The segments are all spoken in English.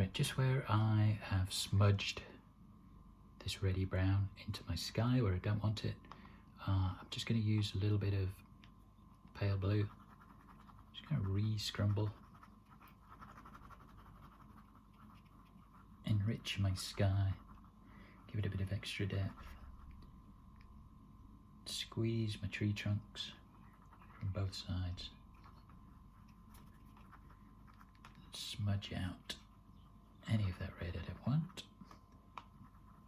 Right, just where I have smudged this reddy brown into my sky where I don't want it, I'm just going to use a little bit of pale blue. Just going to re-scrumble, enrich my sky, give it a bit of extra depth, squeeze my tree trunks from both sides, smudge out any of that red I don't want.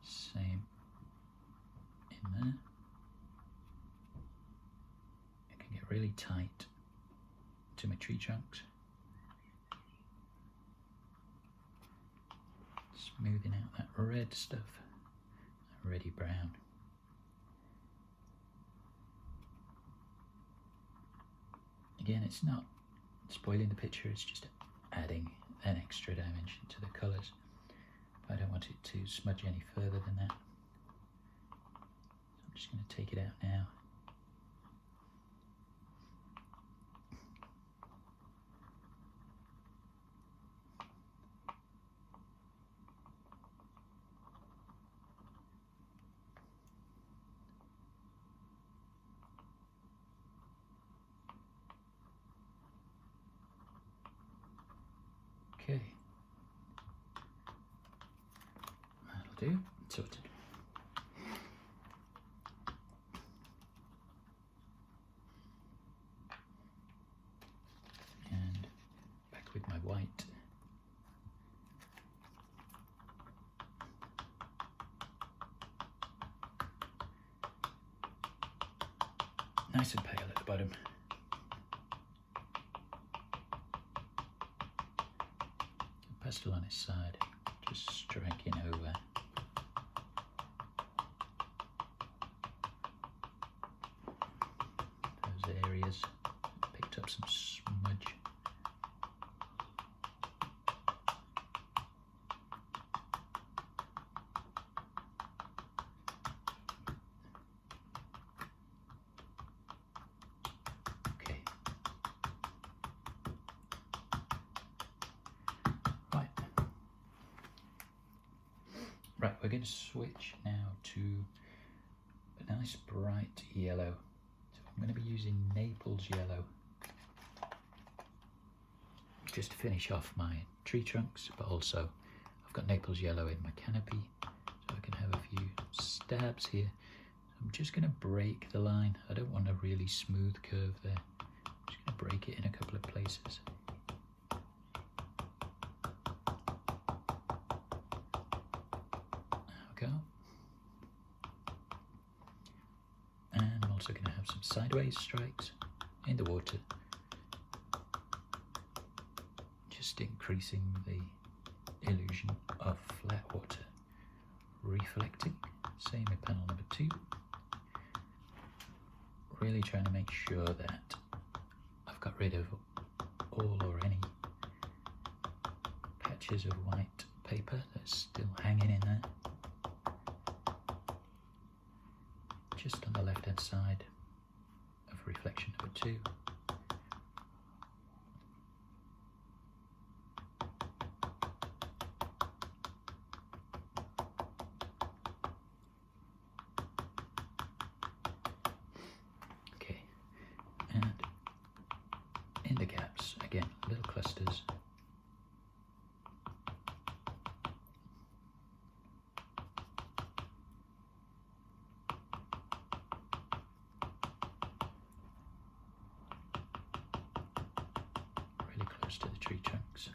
Same in there. I can get really tight to my tree trunks. Smoothing out that red stuff, that reddy brown. Again, it's not spoiling the picture, it's just adding an extra dimension to the colours. I don't want it to smudge any further than that. So I'm just going to take it out now. Okay, that'll do, sorted. And back with my white. Nice and pale at the bottom. Pastel on its side, just striking over. Those areas, picked up some smudge. Okay. Right, we're going to switch now to a nice bright yellow. So I'm going to be using Naples yellow just to finish off my tree trunks, but also I've got Naples yellow in my canopy, so I can have a few stabs here. I'm just going to break the line. I don't want a really smooth curve there. I'm just going to break it in a couple of places. Go. And I'm also going to have some sideways strikes in the water, just increasing the illusion of flat water reflecting. Same with panel number 2. Really trying to make sure that I've got rid of all or any patches of white paper that's still hanging in there. Just on the left hand side of reflection number 2. Okay, and in the gaps, again, little clusters. To the tree trunks.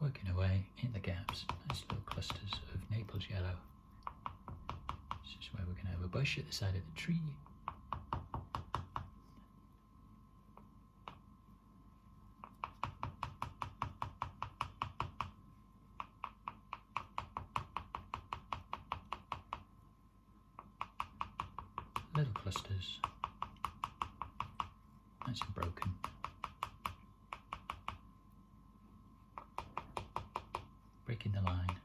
Working away in the gaps, nice little clusters of Naples yellow. This is where we're going to have a bush at the side of the tree. Little clusters, nice and broken. Breaking the line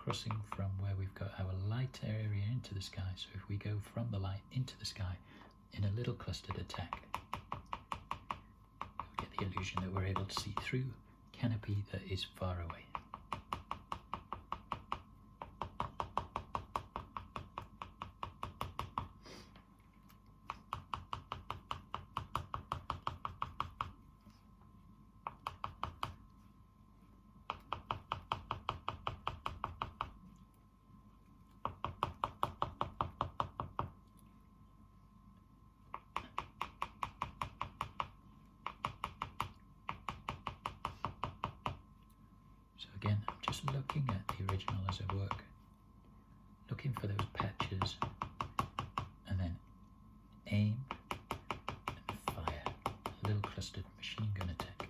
crossing from where we've got our light area into the sky. So if we go from the light into the sky in a little clustered attack, we get the illusion that we're able to see through canopy that is far away. So again, I'm just looking at the original as I work, looking for those patches, and then aim and fire a little clustered machine gun attack.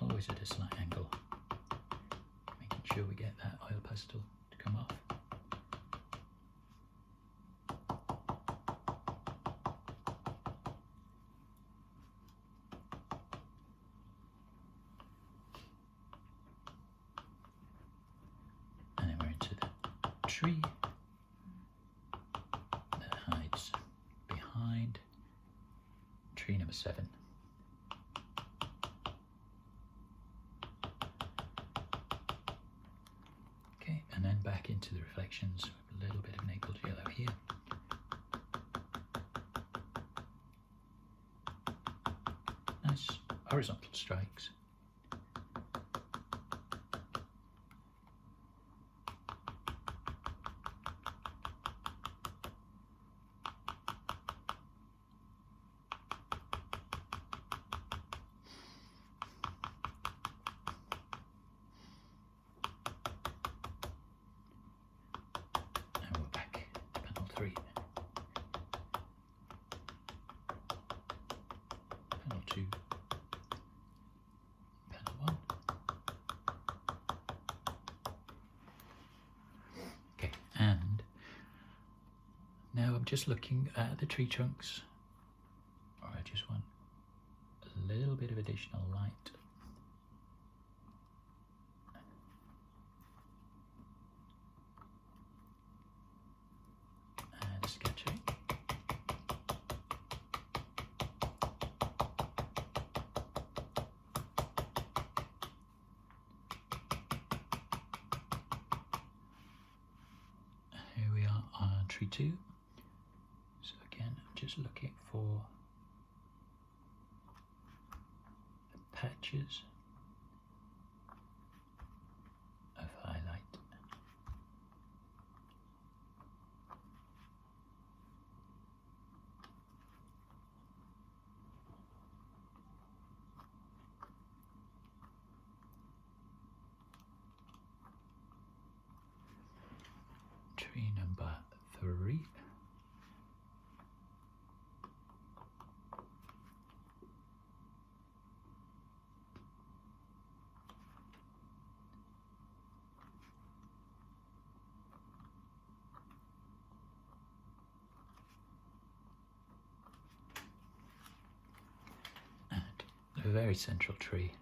Always at a slight angle, making sure we get that oil pastel to come off. And then we're into the tree that hides behind tree number 7. And then back into the reflections with a little bit of Naples yellow here. Nice horizontal strikes. Panel 2, panel 1. Okay, and now I'm just looking at the tree trunks, or I just want a little bit of additional light. And sketching. Here we are on tree 2. So again, I'm just looking for the patches of highlight. Tree number 3. And a very central tree.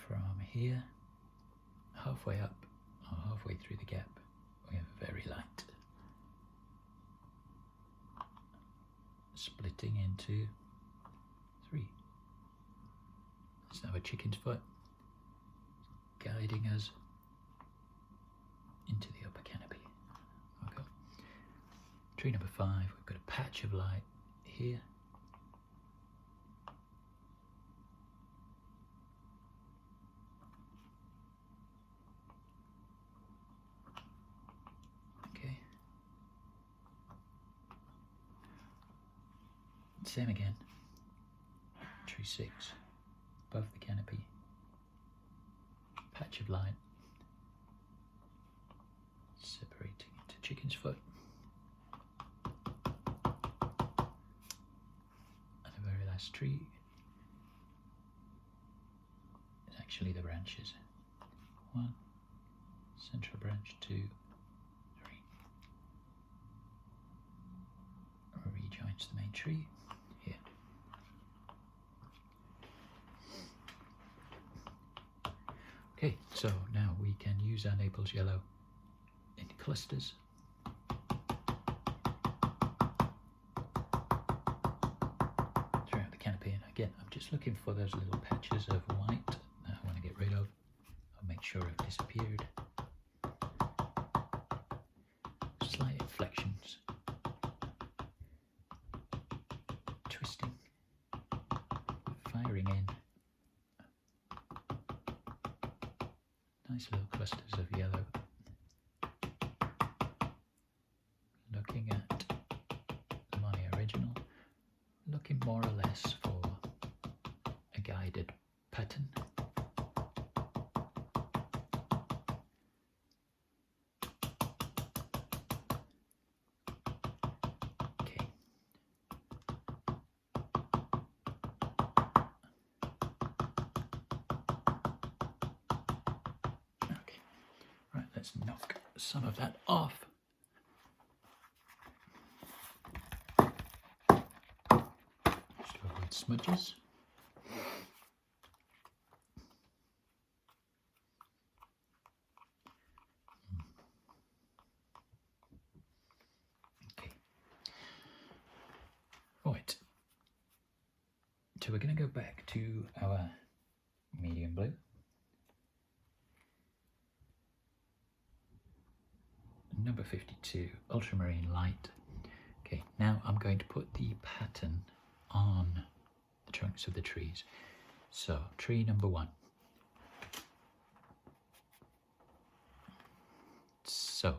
From here, halfway up, or halfway through the gap, we have a very light, splitting into 3. It's now a chicken's foot, guiding us into the upper canopy. Okay. Tree number 5, we've got a patch of light here. Same again, tree 6, above the canopy, patch of light, separating into chicken's foot, and the very last tree is actually the branches. 1, central branch to 3. Rejoins the main tree here. Okay, so now we can use our Naples yellow in clusters. Throughout the canopy, and again, I'm just looking for those little patches of white that I want to get rid of. I'll make sure I've disappeared. Slight inflections. Twisting. Firing in. Nice little clusters of yellow. Looking at the Monet original, looking more or less for a guided pattern. Okay. Okay. Right, let's knock some of that off. Just to avoid smudges. Okay. Right. So we're going to go back to our medium blue. Number 52, ultramarine light. Okay, now I'm going to put the pattern on the trunks of the trees. So, tree number 1. So,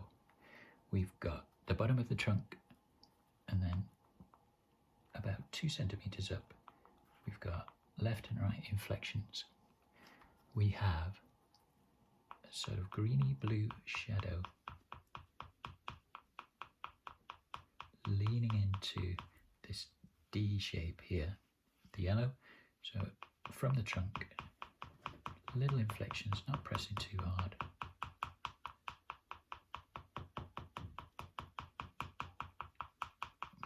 we've got the bottom of the trunk, and then about 2 centimeters up, we've got left and right inflections. We have a sort of greeny blue shadow leaning into this D shape here, the yellow. So from the trunk, little inflections, not pressing too hard.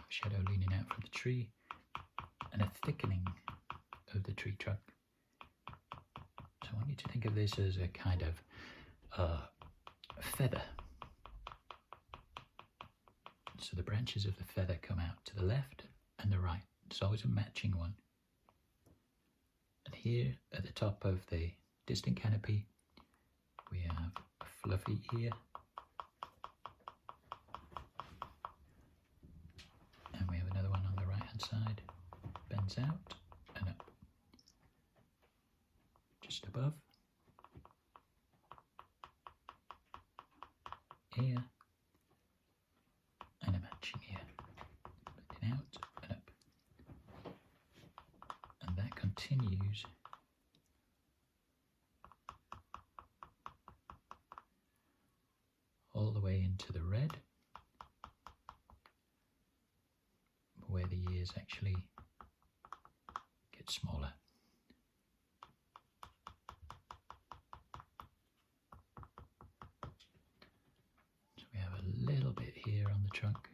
Shadow leaning out from the tree, and a thickening of the tree trunk. So I want you to think of this as a kind of feather. So the branches of the feather come out to the left and the right. It's always a matching one. And here at the top of the distant canopy, we have a fluffy ear. And we have another one on the right hand side. Bends out and up. Just above. Ear. And a matching ear. Bending out and up. And that continues all the way into the red, where the ears actually get smaller. So we have a little bit here on the trunk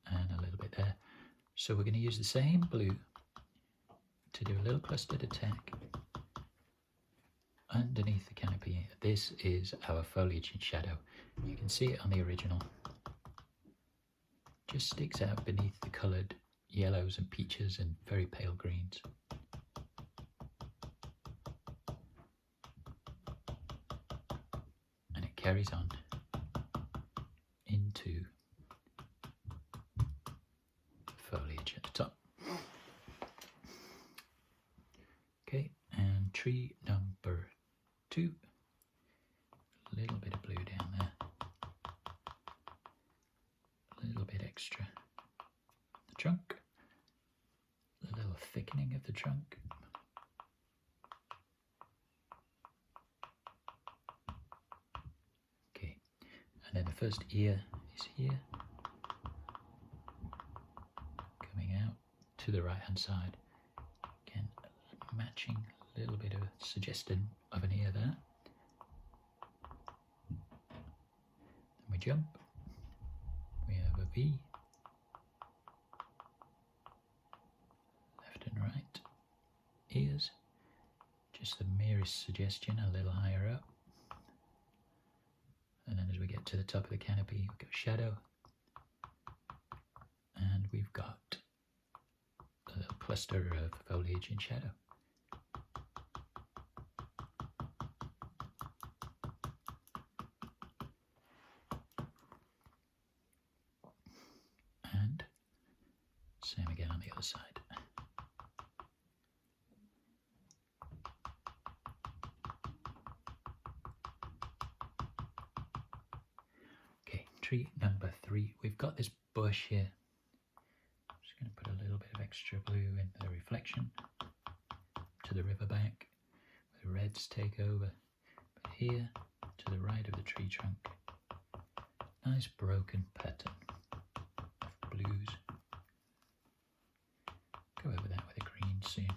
and a little bit there. So we're going to use the same blue to do a little clustered attack underneath the canopy. This is our foliage in shadow. You can see it on the original. Just sticks out beneath the coloured yellows and peaches and very pale greens. And it carries on into foliage at the top. Okay, and tree number 2. A little bit of blue down there. A little bit extra. The trunk. A little thickening of the trunk. Okay, and then the first ear is here. Coming out to the right hand side. Again, matching a little bit of a suggestion of an ear there. jump, we have a V, left and right, ears, just the merest suggestion, a little higher up. And then as we get to the top of the canopy, we've got shadow, and we've got a little cluster of foliage in shadow. And same again on the other side. Okay, tree number 3. We've got this bush here. I'm just going to put a little bit of extra blue in the reflection to the riverbank, where the reds take over. But here, to the right of the tree trunk, nice broken pattern of blues. Go over that with a green soon.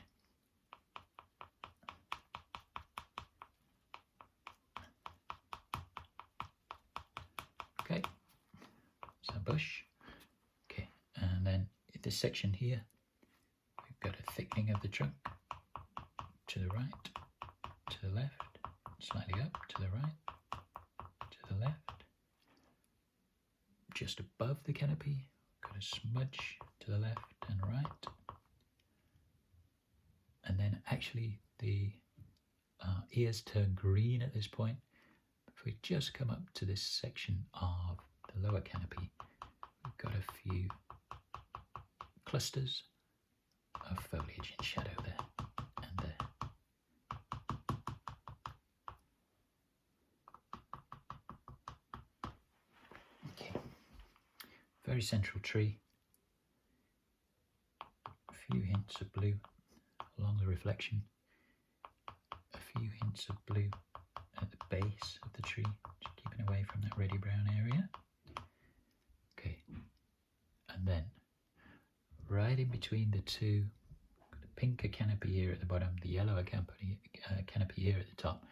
Okay, so bush. Okay, and then in this section here, we've got a thickening of the trunk to the right, to the left, slightly up, to the right, to the left. Just above the canopy, got a smudge to the left and right. And then actually the ears turn green at this point. If we just come up to this section of the lower canopy, we've got a few clusters of foliage in shadow there and there. Okay, very central tree, a few hints of blue along the reflection, a few hints of blue at the base of the tree, just keeping away from that reddy brown area. Okay, and then right in between the two, the pinker canopy here at the bottom, the yellower canopy here at the top,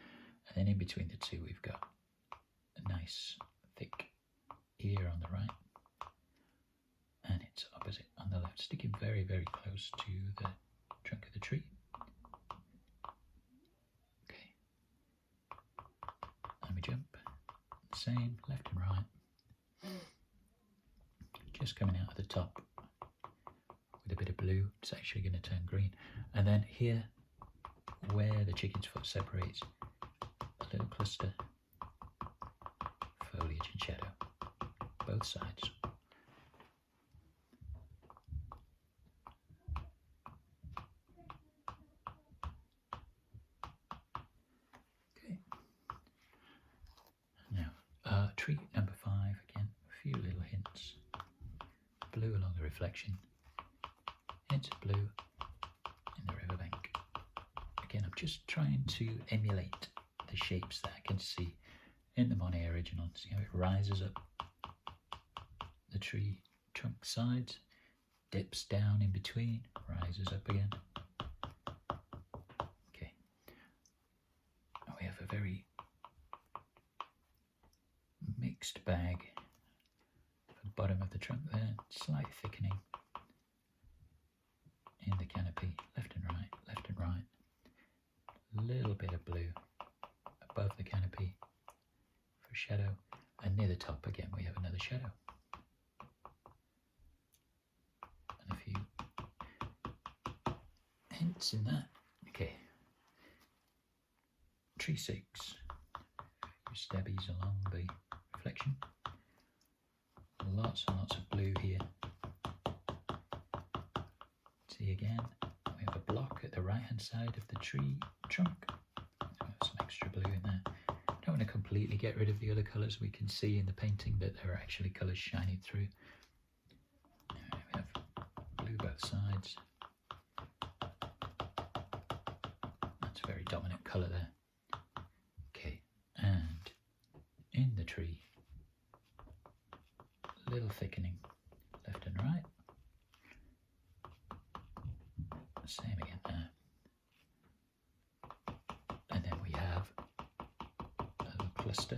and then in between the two we've got a nice thick ear on the right, and its opposite on the left, sticking very, very close to the trunk of the tree. Okay, and we jump, same, left and right, just coming out of the top with a bit of blue. It's actually going to turn green. And then here, where the chicken's foot separates, a little cluster, foliage and shadow, both sides. Okay. Now, tree number 5 again, a few little hints. Blue along the reflection, hints of blue in the riverbank. Again, I'm just trying to emulate the shapes that I can see in the Monet original. See how it rises up the tree trunk sides, dips down in between, rises up again. Okay, and we have a very mixed bag at the bottom of the trunk there, slight thickening in the canopy, left and right, little bit of blue above the canopy for shadow, and near the top again we have another shadow and a few hints in that. Okay, tree 6, a few stabbies along the reflection, lots and lots of blue here. See again, we have a block at the right hand side of the tree trunk. Some extra blue in there. Don't want to completely get rid of the other colours. We can see in the painting that there are actually colours shining through. We have blue both sides. That's a very dominant colour there. Okay, and in the tree, little thickening left and right. Same again there. And then we have a little cluster,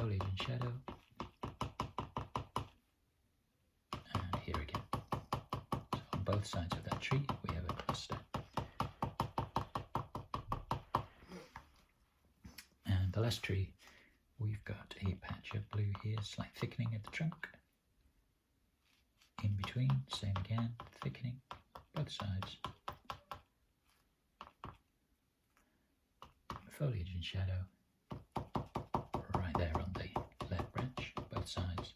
foliage and shadow. And here again. So on both sides of that tree we have a cluster. And the last tree, we've got a patch of blue here, slight thickening of the trunk. In between, same again, thickening, both sides. Foliage and shadow, right there on the left branch, both sides.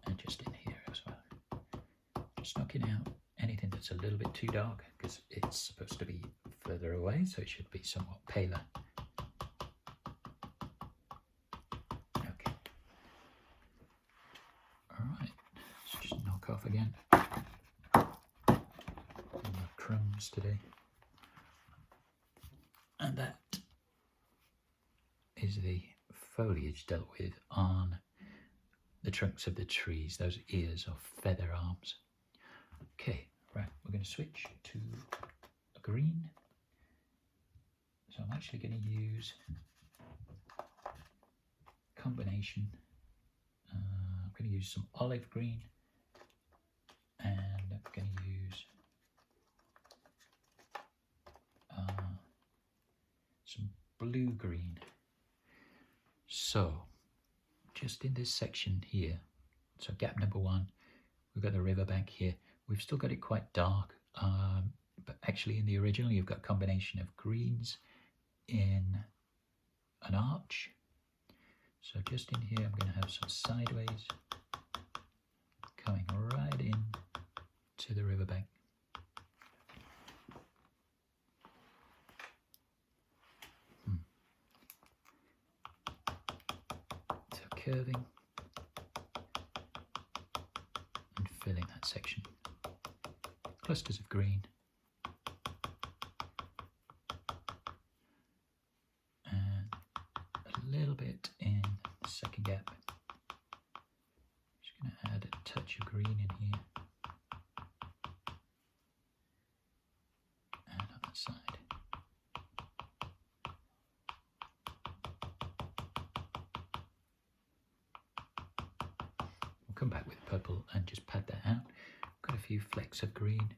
And just in here as well. Just knocking out anything that's a little bit too dark, because it's supposed to be further away, so it should be somewhat paler. Okay. Alright, let's just knock off again. No crumbs today. And that is the foliage dealt with on the trunks of the trees, those ears or feather arms. Okay, right, we're going to switch to a green. So I'm actually going to use a combination. I'm going to use some olive green, and I'm going to use some blue-green. So just in this section here, so gap number 1, we've got the riverbank here. We've still got it quite dark, but actually in the original you've got a combination of greens in an arch. So just in here I'm going to have some sideways coming right in to the riverbank. Curving and filling that section. Clusters of green and a little bit in the second gap. Just going to add a touch of green in here and on that side. Come back with purple and just pad that out. Got a few flecks of green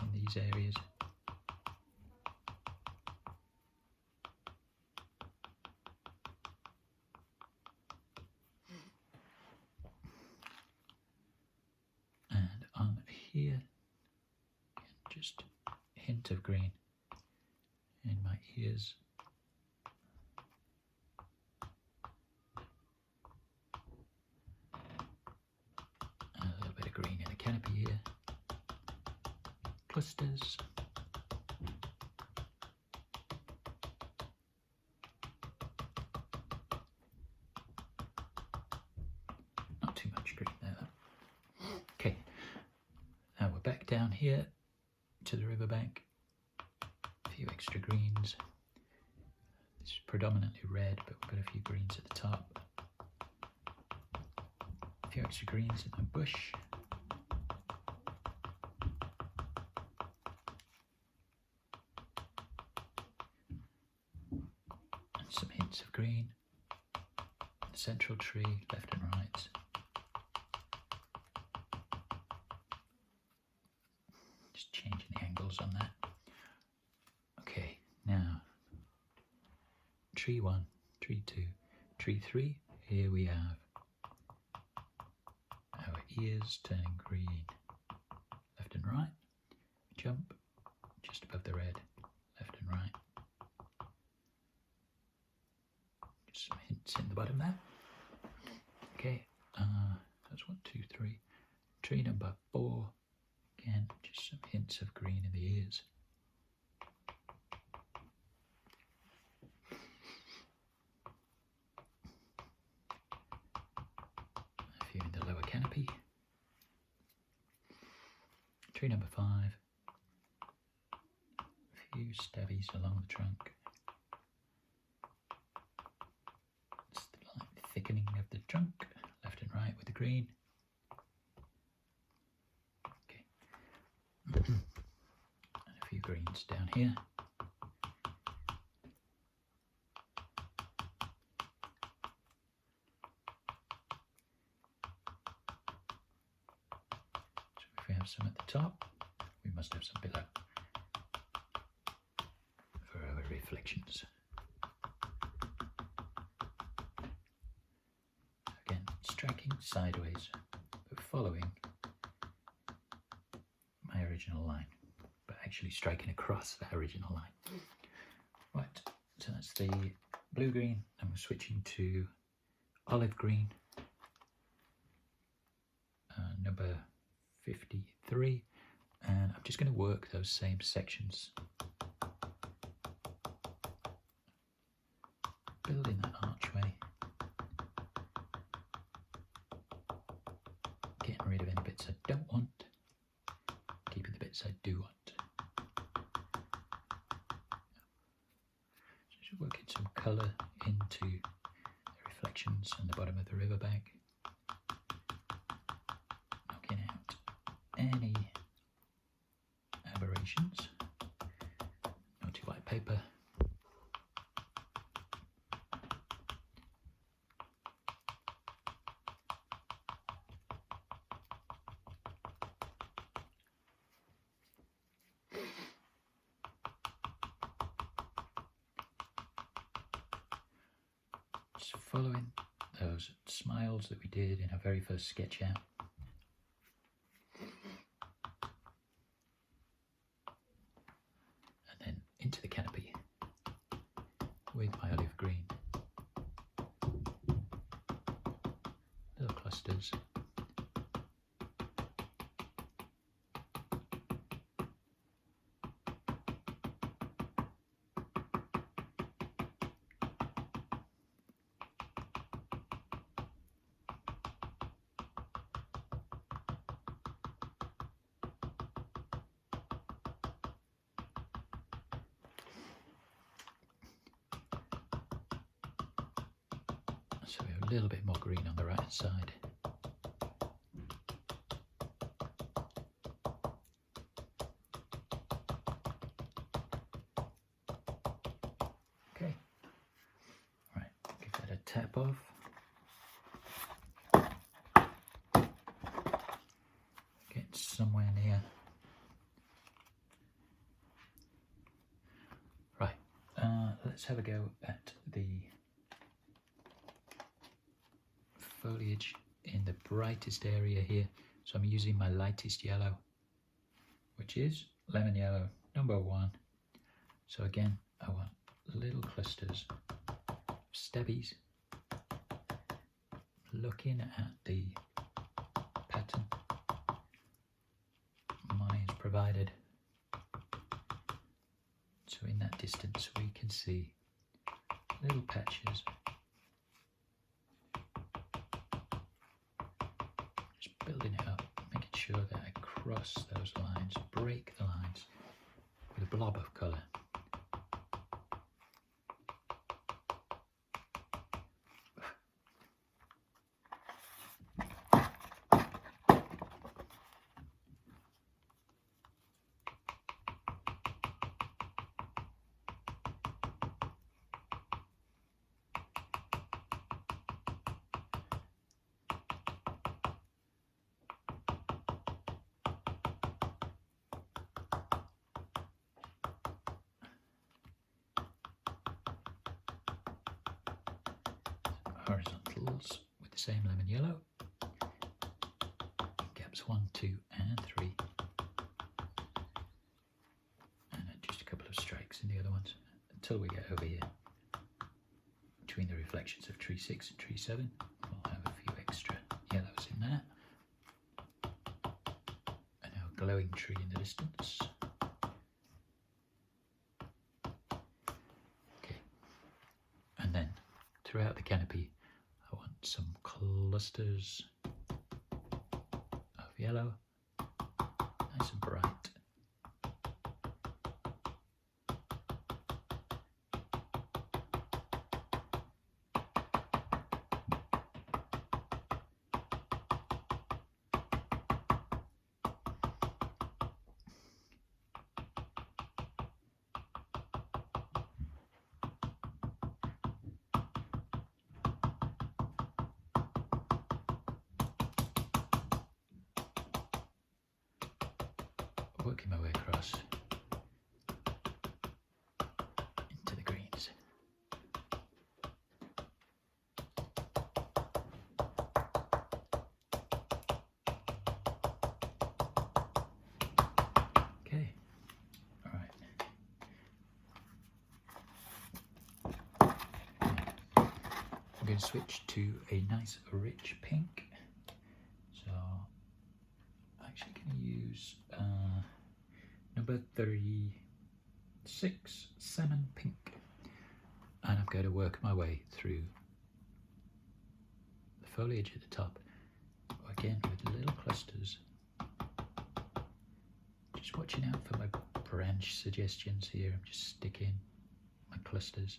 in these areas. And on here, just a hint of green in my ears. Green in the canopy here, clusters, not too much green there. Okay, now we're back down here to the riverbank, a few extra greens. This is predominantly red, but we've got a few greens at the top, a few extra greens in the bush. Some hints of green, the central tree, left and right. Just changing the angles on that. Okay, now tree 1, tree 2, tree 3. Here we have our ears turning green, left and right. Jump just above the red, left and right. Some hints in the bottom there. Okay, that's 1, 2, 3. Tree number 4. Again, just some hints of green in the ears. A few in the lower canopy. Tree number 5. A few stabbies along the trunk. Thickening of the trunk, left and right with the green. Okay. And a few greens down here. top. We must have some below for our reflections. Again, striking sideways, but following my original line, but actually striking across that original line. Right, so that's the blue-green, and we're switching to olive green, number 53, and I'm just going to work those same sections, building that archway, getting rid of any bits I don't want, keeping the bits I do want. So just working some colour into the reflections on the bottom of the riverbank, knocking out any aberrations. Naughty white paper. Just following those smiles that we did in our very first sketch out. And then into the canopy with my olive green. Little clusters. So we have a little bit more green on the right hand side. Okay, right, give that a tap off. Get somewhere near. Right, let's have a go at the foliage in the brightest area here. So I'm using my lightest yellow, which is lemon yellow number 1. So again, I want little clusters of stebbies, looking at the pattern Monet has provided. So in that distance we can see little patches, just building it up, making sure that I cross those lines, break the lines with a blob of colour. Horizontals with the same lemon yellow, gaps 1, 2 and 3, and then just a couple of strikes in the other ones until we get over here between the reflections of tree 6 and tree 7. We'll have a few extra yellows in there, and our glowing tree in the distance. Okay, and then throughout the canopy I want some clusters of yellow, nice and bright. working my way across into the greens. Okay, all right. I'm going to switch to a nice rich pink. So I'm actually going to use number 36, salmon pink. And I'm going to work my way through the foliage at the top, again with little clusters. Just watching out for my branch suggestions here. I'm just sticking my clusters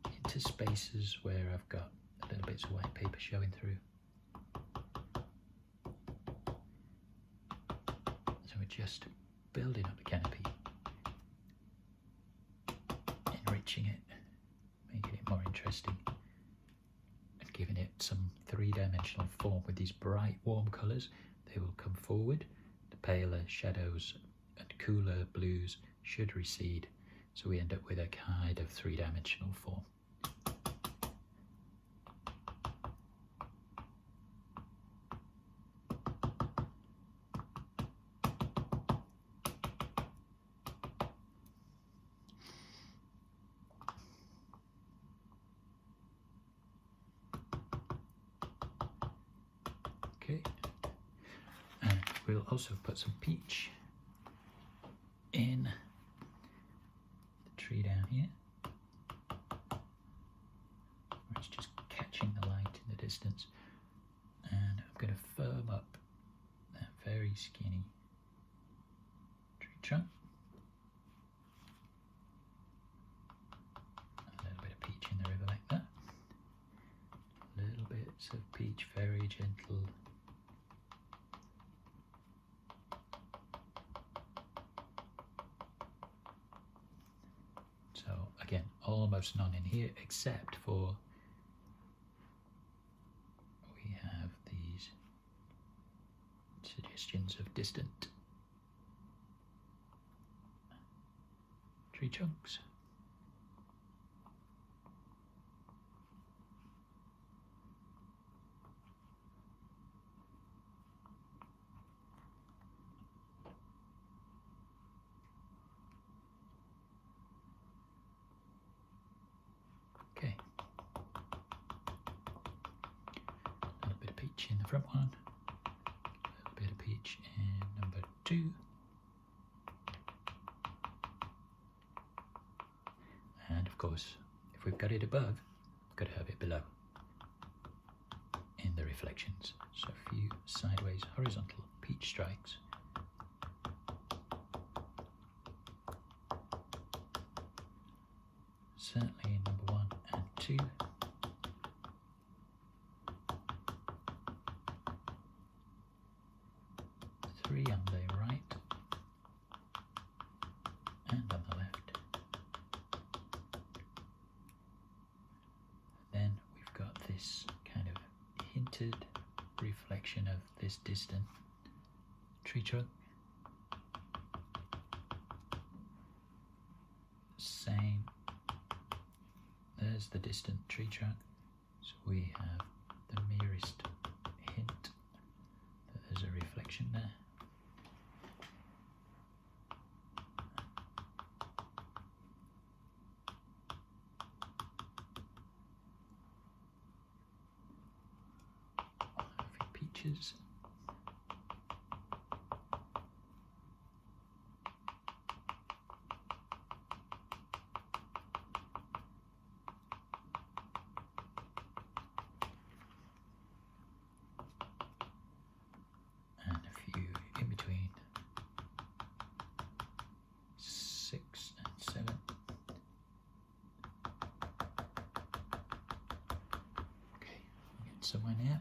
into spaces where I've got little bits of white paper showing through. So we're just building up the canopy, enriching it, making it more interesting, and giving it some three-dimensional form with these bright warm colours. They will come forward, the paler shadows and cooler blues should recede, so we end up with a kind of three-dimensional form. Okay, and we'll also put some peach in the tree down here, where it's just catching the light in the distance, and I'm going to firm up that very skinny tree trunk. A little bit of peach in the river like that. Little bits of peach, very gentle. So again, almost none in here, except for we have these suggestions of distant tree trunks. Okay, a little bit of peach in the front one, a little bit of peach in number 2, and of course, if we've got it above, we've got to have it below in the reflections. So a few sideways horizontal peach strikes. Certainly in number 1 and 2. Three on the right and on the left. Then we've got this kind of hinted reflection of this distant tree trunk. Same. There's the distant tree trunk, so we have the merest hint that there's a reflection there. A few peaches. And a few in between 6 and 7. Okay, we'll get somewhere now.